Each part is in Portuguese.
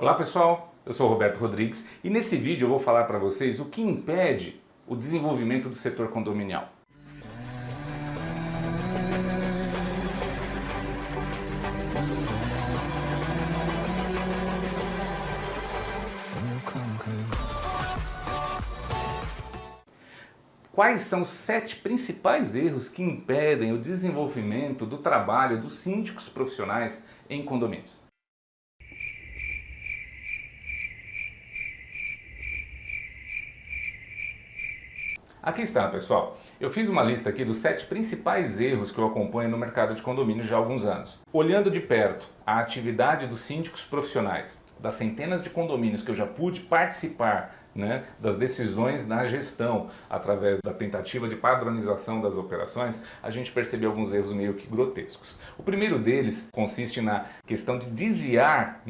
Olá pessoal, eu sou o Roberto Rodrigues e nesse vídeo eu vou falar para vocês o que impede o desenvolvimento do setor condominial. Quais são os 7 principais erros que impedem o desenvolvimento do trabalho dos síndicos profissionais em condomínios? Aqui está, pessoal. Eu fiz uma lista aqui dos 7 principais erros que eu acompanho no mercado de condomínios já há alguns anos. Olhando de perto a atividade dos síndicos profissionais, das centenas de condomínios que eu já pude participar, das decisões na gestão, através da tentativa de padronização das operações, a gente percebeu alguns erros meio que grotescos. O primeiro deles consiste na questão de desviar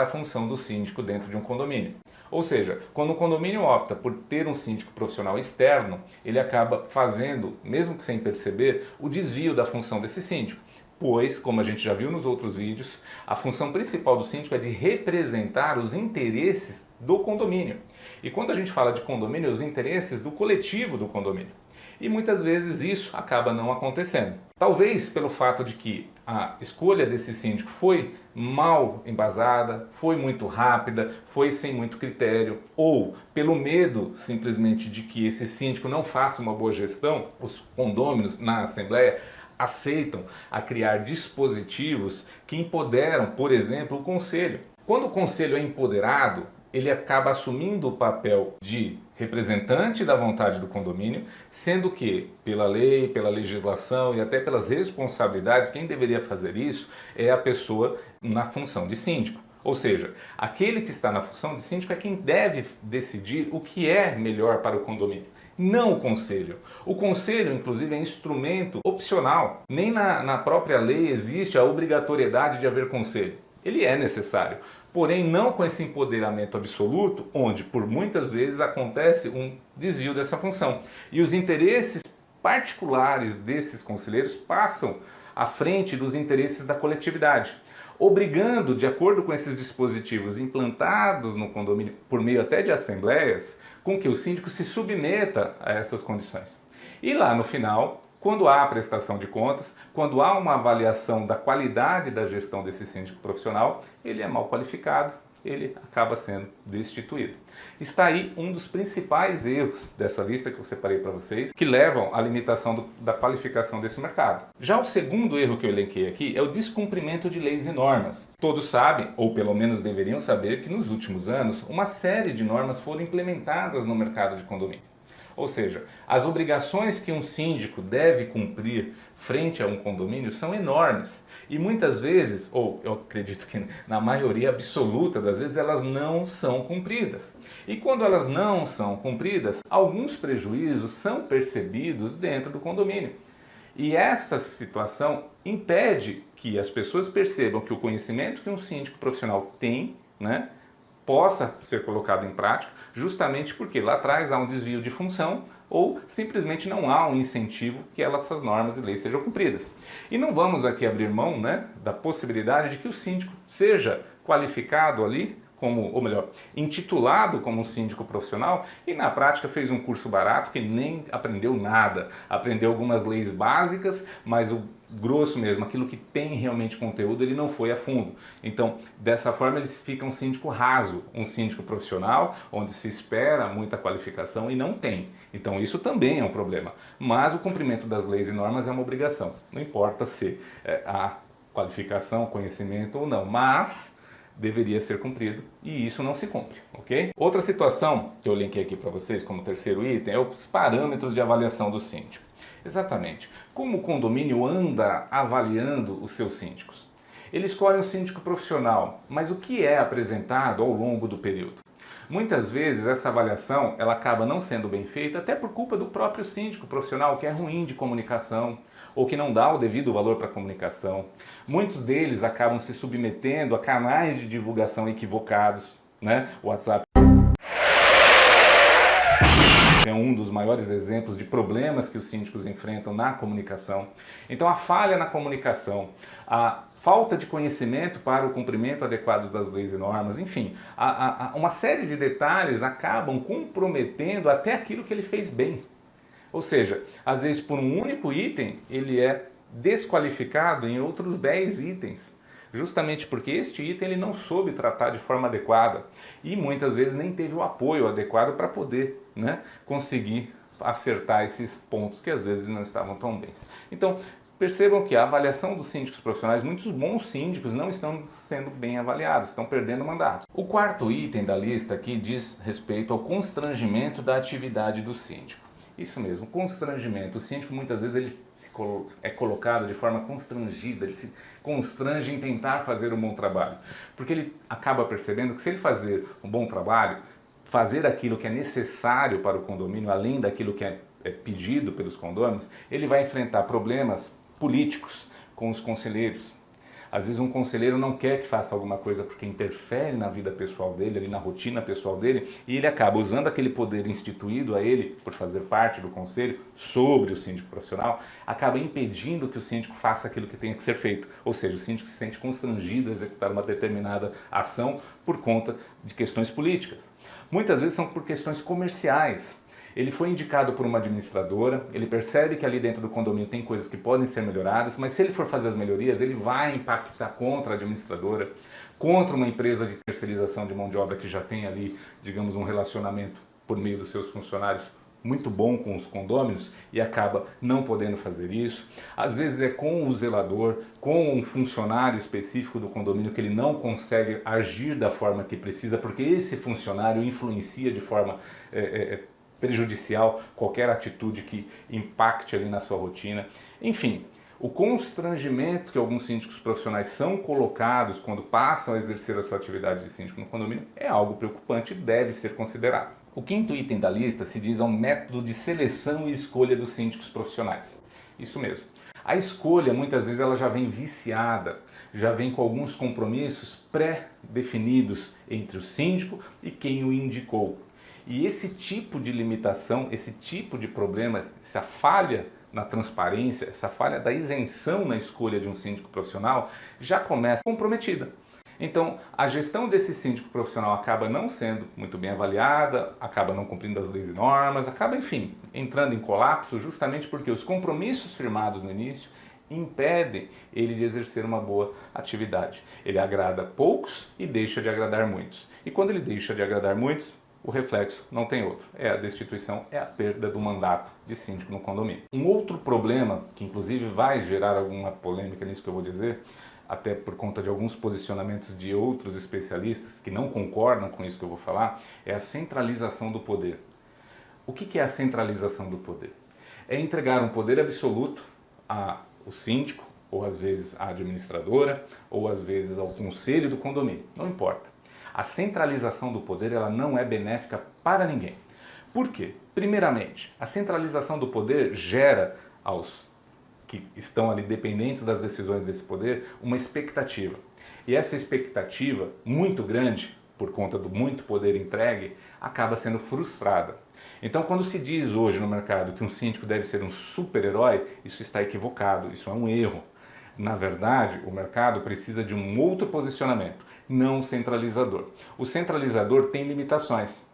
a função do síndico dentro de um condomínio. Ou seja, quando o condomínio opta por ter um síndico profissional externo, ele acaba fazendo, mesmo que sem perceber, o desvio da função desse síndico. Pois, como a gente já viu nos outros vídeos, a função principal do síndico é de representar os interesses do condomínio. E quando a gente fala de condomínio, os interesses do coletivo do condomínio. E muitas vezes isso acaba não acontecendo. Talvez pelo fato de que a escolha desse síndico foi mal embasada, foi muito rápida, foi sem muito critério, ou pelo medo simplesmente de que esse síndico não faça uma boa gestão, os condôminos na Assembleia aceitam a criar dispositivos que empoderam, por exemplo, o conselho. Quando o conselho é empoderado, ele acaba assumindo o papel de representante da vontade do condomínio, sendo que, pela lei, pela legislação e até pelas responsabilidades, quem deveria fazer isso é a pessoa na função de síndico. Ou seja, aquele que está na função de síndico é quem deve decidir o que é melhor para o condomínio, não o conselho. O conselho, inclusive, é instrumento opcional. Nem na própria lei existe a obrigatoriedade de haver conselho. Ele é necessário, porém não com esse empoderamento absoluto, onde por muitas vezes acontece um desvio dessa função. E os interesses particulares desses conselheiros passam à frente dos interesses da coletividade, obrigando, de acordo com esses dispositivos implantados no condomínio, por meio até de assembleias, com que o síndico se submeta a essas condições. E lá no final, quando há a prestação de contas, quando há uma avaliação da qualidade da gestão desse síndico profissional, ele é mal qualificado, ele acaba sendo destituído. Está aí um dos principais erros dessa lista que eu separei para vocês, que levam à limitação da qualificação desse mercado. Já o segundo erro que eu elenquei aqui é o descumprimento de leis e normas. Todos sabem, ou pelo menos deveriam saber, que nos últimos anos uma série de normas foram implementadas no mercado de condomínio. Ou seja, as obrigações que um síndico deve cumprir frente a um condomínio são enormes. E muitas vezes, ou eu acredito que na maioria absoluta das vezes, elas não são cumpridas. E quando elas não são cumpridas, alguns prejuízos são percebidos dentro do condomínio. E essa situação impede que as pessoas percebam que o conhecimento que um síndico profissional tem, possa ser colocado em prática, justamente porque lá atrás há um desvio de função ou simplesmente não há um incentivo que essas normas e leis sejam cumpridas. E não vamos aqui abrir mão da possibilidade de que o síndico seja qualificado ali, ou melhor, intitulado como um síndico profissional e na prática fez um curso barato que nem aprendeu nada. Aprendeu algumas leis básicas, mas o grosso mesmo, aquilo que tem realmente conteúdo, ele não foi a fundo. Então, dessa forma, ele fica um síndico raso, um síndico profissional, onde se espera muita qualificação e não tem. Então, isso também é um problema. Mas o cumprimento das leis e normas é uma obrigação. Não importa se há qualificação, conhecimento ou não, mas deveria ser cumprido e isso não se cumpre, ok? Outra situação que eu linkei aqui para vocês como terceiro item é os parâmetros de avaliação do síndico. Exatamente. Como o condomínio anda avaliando os seus síndicos? Ele escolhe um síndico profissional, mas o que é apresentado ao longo do período? Muitas vezes essa avaliação ela acaba não sendo bem feita até por culpa do próprio síndico profissional, que é ruim de comunicação ou que não dá o devido valor para a comunicação. Muitos deles acabam se submetendo a canais de divulgação equivocados, o WhatsApp é um dos maiores exemplos de problemas que os síndicos enfrentam na comunicação. Então a falha na comunicação, a falta de conhecimento para o cumprimento adequado das leis e normas, enfim, uma série de detalhes acabam comprometendo até aquilo que ele fez bem. Ou seja, às vezes por um único item ele é desqualificado em outros 10 itens, justamente porque este item ele não soube tratar de forma adequada e muitas vezes nem teve o apoio adequado para poder, né, conseguir acertar esses pontos que às vezes não estavam tão bens. Então, percebam que a avaliação dos síndicos profissionais, muitos bons síndicos não estão sendo bem avaliados, estão perdendo mandato. O quarto item da lista aqui diz respeito ao constrangimento da atividade do síndico. Isso mesmo, constrangimento. O síndico muitas vezes ele é colocado de forma constrangida, ele se constrange em tentar fazer um bom trabalho, porque ele acaba percebendo que se ele fazer um bom trabalho, fazer aquilo que é necessário para o condomínio, além daquilo que é pedido pelos condôminos, ele vai enfrentar problemas políticos com os conselheiros. Às vezes um conselheiro não quer que faça alguma coisa porque interfere na vida pessoal dele, ali na rotina pessoal dele, e ele acaba usando aquele poder instituído a ele, por fazer parte do conselho, sobre o síndico profissional, acaba impedindo que o síndico faça aquilo que tem que ser feito. Ou seja, o síndico se sente constrangido a executar uma determinada ação por conta de questões políticas. Muitas vezes são por questões comerciais. Ele foi indicado por uma administradora, ele percebe que ali dentro do condomínio tem coisas que podem ser melhoradas, mas se ele for fazer as melhorias, ele vai impactar contra a administradora, contra uma empresa de terceirização de mão de obra que já tem ali, digamos, um relacionamento por meio dos seus funcionários muito bom com os condôminos e acaba não podendo fazer isso. Às vezes é com o zelador, com um funcionário específico do condomínio que ele não consegue agir da forma que precisa, porque esse funcionário influencia de forma prejudicial qualquer atitude que impacte ali na sua rotina. Enfim, o constrangimento que alguns síndicos profissionais são colocados quando passam a exercer a sua atividade de síndico no condomínio é algo preocupante e deve ser considerado. O quinto item da lista se diz ao método de seleção e escolha dos síndicos profissionais. Isso mesmo. A escolha, muitas vezes, ela já vem viciada, já vem com alguns compromissos pré-definidos entre o síndico e quem o indicou. E esse tipo de limitação, esse tipo de problema, essa falha na transparência, essa falha da isenção na escolha de um síndico profissional já começa comprometida. Então, a gestão desse síndico profissional acaba não sendo muito bem avaliada, acaba não cumprindo as leis e normas, acaba, enfim, entrando em colapso justamente porque os compromissos firmados no início impedem ele de exercer uma boa atividade. Ele agrada poucos e deixa de agradar muitos. E quando ele deixa de agradar muitos, o reflexo não tem outro, é a destituição, é a perda do mandato de síndico no condomínio. Um outro problema, que inclusive vai gerar alguma polêmica nisso que eu vou dizer, até por conta de alguns posicionamentos de outros especialistas que não concordam com isso que eu vou falar, é a centralização do poder. O que é a centralização do poder? É entregar um poder absoluto ao síndico, ou às vezes à administradora, ou às vezes ao conselho do condomínio, não importa. A centralização do poder ela não é benéfica para ninguém. Por quê? Primeiramente, a centralização do poder gera aos que estão ali dependentes das decisões desse poder uma expectativa. E essa expectativa, muito grande, por conta do muito poder entregue, acaba sendo frustrada. Então, quando se diz hoje no mercado que um síndico deve ser um super-herói, isso está equivocado, isso é um erro. Na verdade, o mercado precisa de um outro posicionamento, não centralizador. O centralizador tem limitações.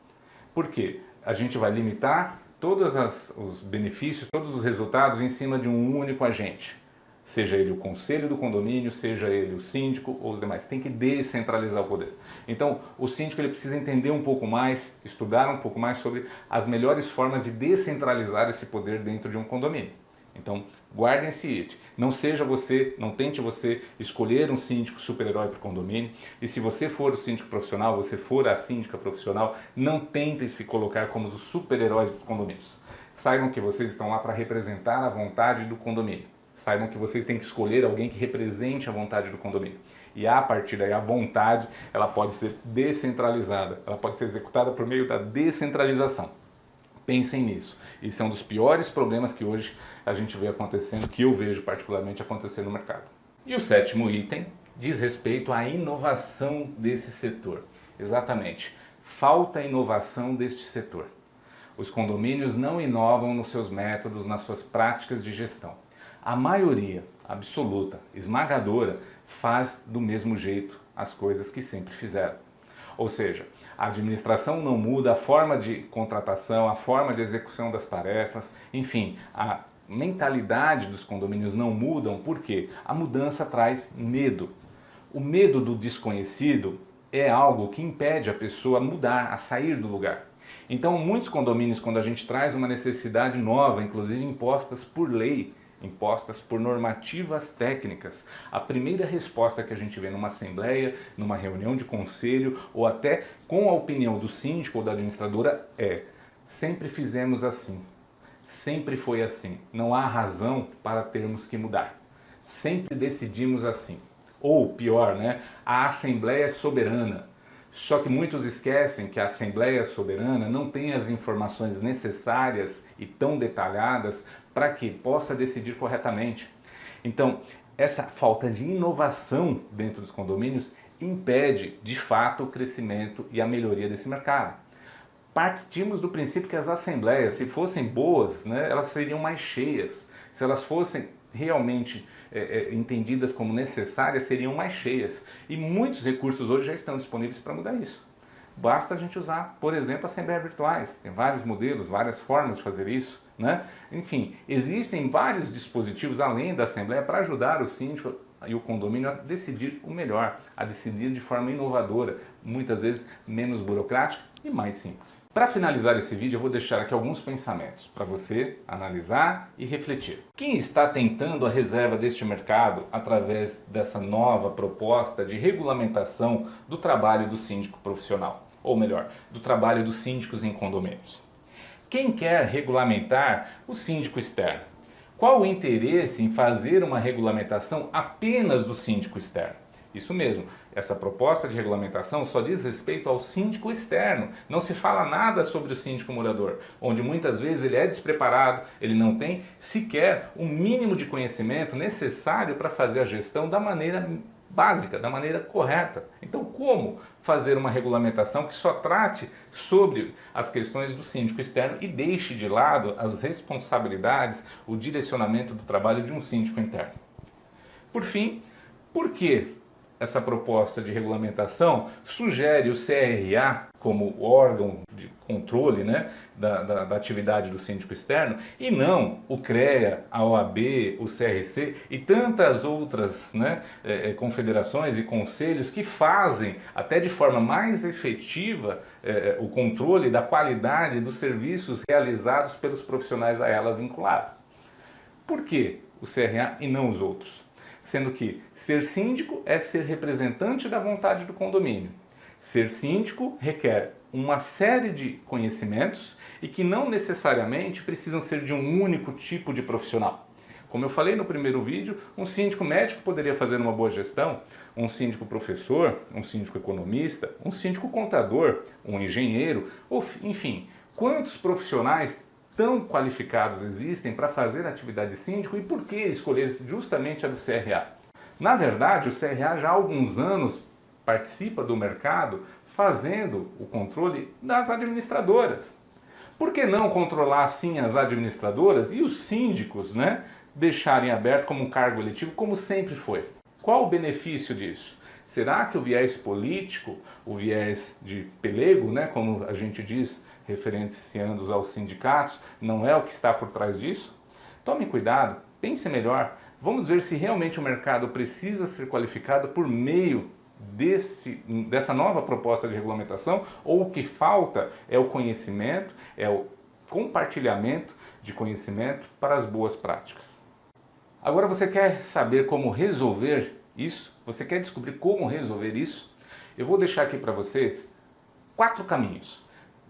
Por quê? A gente vai limitar todos os benefícios, todos os resultados em cima de um único agente. Seja ele o conselho do condomínio, seja ele o síndico ou os demais. Tem que descentralizar o poder. Então, o síndico ele precisa entender um pouco mais, estudar um pouco mais sobre as melhores formas de descentralizar esse poder dentro de um condomínio. Então, guardem esse item. Não seja você, não tente você escolher um síndico super-herói para o condomínio. E se você for o síndico profissional, você for a síndica profissional, não tentem se colocar como os super-heróis dos condomínios. Saibam que vocês estão lá para representar a vontade do condomínio. Saibam que vocês têm que escolher alguém que represente a vontade do condomínio. E a partir daí, a vontade, ela pode ser descentralizada. Ela pode ser executada por meio da descentralização. Pensem nisso. Isso é um dos piores problemas que hoje a gente vê acontecendo, que eu vejo particularmente acontecer no mercado. E o sétimo item diz respeito à inovação desse setor. Exatamente. Falta inovação deste setor. Os condomínios não inovam nos seus métodos, nas suas práticas de gestão. A maioria absoluta, esmagadora, faz do mesmo jeito as coisas que sempre fizeram. Ou seja, a administração não muda, a forma de contratação, a forma de execução das tarefas, enfim, a mentalidade dos condomínios não mudam porque a mudança traz medo. O medo do desconhecido é algo que impede a pessoa a mudar, a sair do lugar. Então, muitos condomínios, quando a gente traz uma necessidade nova, inclusive impostas por lei, impostas por normativas técnicas, a primeira resposta que a gente vê numa assembleia, numa reunião de conselho ou até com a opinião do síndico ou da administradora é: sempre fizemos assim, sempre foi assim, não há razão para termos que mudar, sempre decidimos assim. Ou pior, né? A Assembleia é soberana. Só que muitos esquecem que a Assembleia Soberana não tem as informações necessárias e tão detalhadas para que possa decidir corretamente. Então, essa falta de inovação dentro dos condomínios impede, de fato, o crescimento e a melhoria desse mercado. Partimos do princípio que as assembleias, se fossem boas, né, elas seriam mais cheias. Se elas fossem realmente entendidas como necessárias, seriam mais cheias. E muitos recursos hoje já estão disponíveis para mudar isso. Basta a gente usar, por exemplo, assembleias virtuais. Tem vários modelos, várias formas de fazer isso, né? Enfim, existem vários dispositivos além da assembleia para ajudar o síndico e o condomínio a decidir o melhor, a decidir de forma inovadora, muitas vezes menos burocrática e mais simples. Para finalizar esse vídeo, eu vou deixar aqui alguns pensamentos para você analisar e refletir. Quem está tentando a reserva deste mercado através dessa nova proposta de regulamentação do trabalho do síndico profissional? Ou melhor, do trabalho dos síndicos em condomínios? Quem quer regulamentar o síndico externo? Qual o interesse em fazer uma regulamentação apenas do síndico externo? Isso mesmo, essa proposta de regulamentação só diz respeito ao síndico externo. Não se fala nada sobre o síndico morador, onde muitas vezes ele é despreparado, ele não tem sequer o mínimo de conhecimento necessário para fazer a gestão da maneira básica, da maneira correta. Então, como fazer uma regulamentação que só trate sobre as questões do síndico externo e deixe de lado as responsabilidades, o direcionamento do trabalho de um síndico interno? Por fim, por que essa proposta de regulamentação sugere o CRA como órgão de controle, né, da atividade do síndico externo e não o CREA, a OAB, o CRC e tantas outras, né, confederações e conselhos que fazem até de forma mais efetiva o controle da qualidade dos serviços realizados pelos profissionais a ela vinculados? Por que o CRA e não os outros? Sendo que ser síndico é ser representante da vontade do condomínio. Ser síndico requer uma série de conhecimentos e que não necessariamente precisam ser de um único tipo de profissional. Como eu falei no primeiro vídeo, um síndico médico poderia fazer uma boa gestão, um síndico professor, um síndico economista, um síndico contador, um engenheiro, ou, enfim, quantos profissionais tão qualificados existem para fazer a atividade síndico e por que escolher justamente a do CRA? Na verdade, o CRA já há alguns anos participa do mercado fazendo o controle das administradoras. Por que não controlar sim as administradoras e os síndicos, né, deixarem aberto como um cargo eletivo, como sempre foi? Qual o benefício disso? Será que o viés político, o viés de pelego, né, como a gente diz, referenciando aos sindicatos, não é o que está por trás disso? Tome cuidado, pense melhor, vamos ver se realmente o mercado precisa ser qualificado por meio dessa nova proposta de regulamentação ou o que falta é o conhecimento, é o compartilhamento de conhecimento para as boas práticas. Agora você quer saber como resolver isso? Você quer descobrir como resolver isso? Eu vou deixar aqui para vocês 4 caminhos.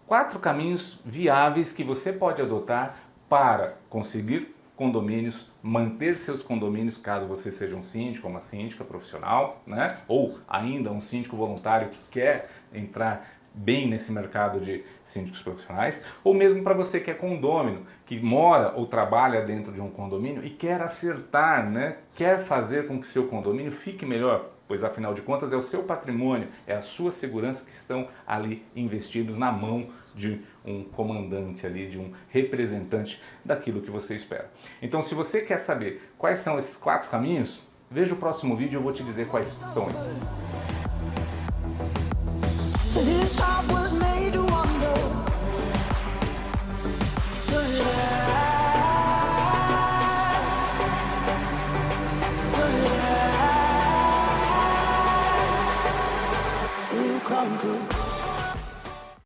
4 caminhos viáveis que você pode adotar para conseguir condomínios, manter seus condomínios, caso você seja um síndico ou uma síndica profissional, né? Ou ainda um síndico voluntário que quer entrar bem nesse mercado de síndicos profissionais, ou mesmo para você que é condômino, que mora ou trabalha dentro de um condomínio e quer acertar, né? Quer fazer com que seu condomínio fique melhor, pois afinal de contas é o seu patrimônio, é a sua segurança que estão ali investidos na mão de um comandante ali, de um representante daquilo que você espera. Então, se você quer saber quais são esses 4 caminhos, Veja o próximo vídeo e eu vou te dizer quais são eles.